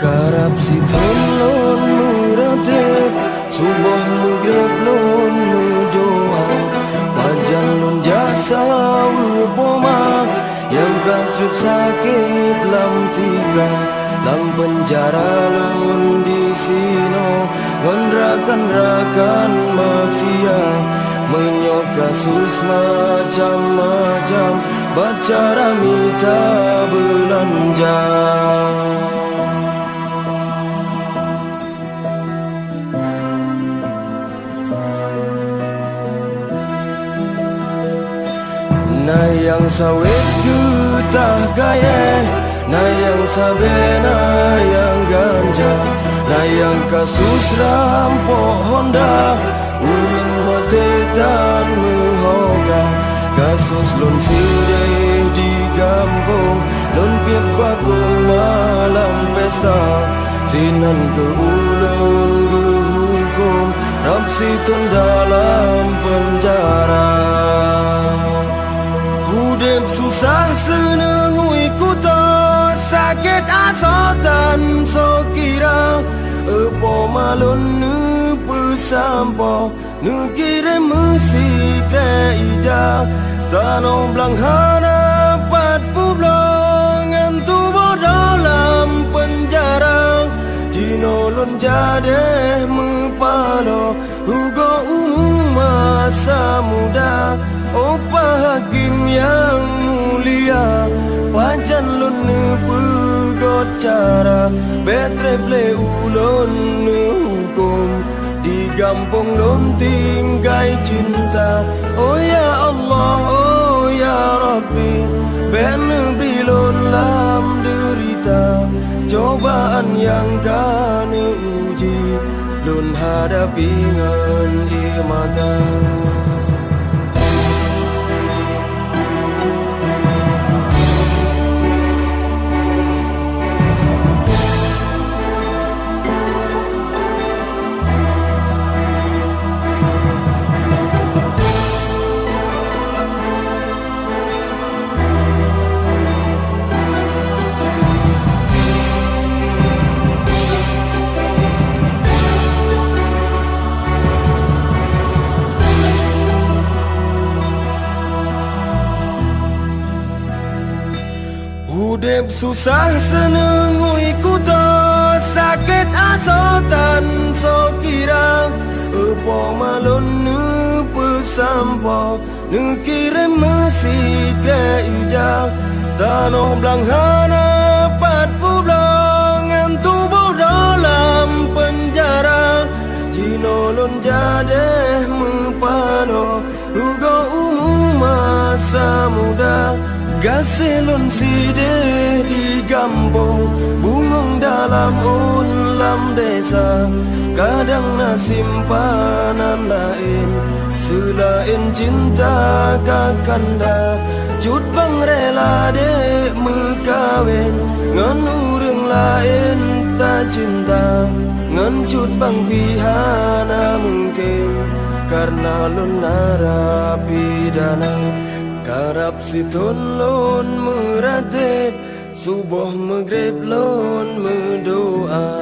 Karap si thôn lôn mưa ra tết subuh mugib lôn mưa doa Pajan lôn jasa boma yang katrip sakit lam tiga lam penjara lon di sino ngonrakan mafia menyok kasus macam-macam bacara minta belanja. Na yang sawit getah gaya, na yang sabena yang ganja, na yang kasus rampok Honda, urang matetan mehoga, kasus lon sindeh di kampung, lon piak bakul malam pesta, sinan ke ulun ke hukum, rapsitun dalam penjara. Hudip susah senengui kuto sakit asotan so kira epo malon nu pesampo nu kira musik reida tano blang harapat publong tubuh dalam penjara jinolon jadeh mepalo hugo masa muda opa hakim yang mulia pajan lon pegot cara betre ple ulon hukum di kampung lon tinggai cinta oh ya Allah oh ya Rabbi ben bilon lam derita cobaan yang kan uji lon hadapi ngan mata. Hudip susah senengui kuto sakit asotan so kira epo malon nu pesampo nu kirim musik reida tanoh blang harapat publong tubuh dalam penjara jinolon jadeh mepano hugo masa muda gaselon sideh di kampung bungong dalam ulam desa kadang nasimpanan lain selain cinta kakanda cut bang rela dek mekawin ngan urang lain tak cinta ngan cut bang pihana mungkin karena lon narapidana. Karap si thôn lôn mưa ra tết subuh maghrib lôn mưa doa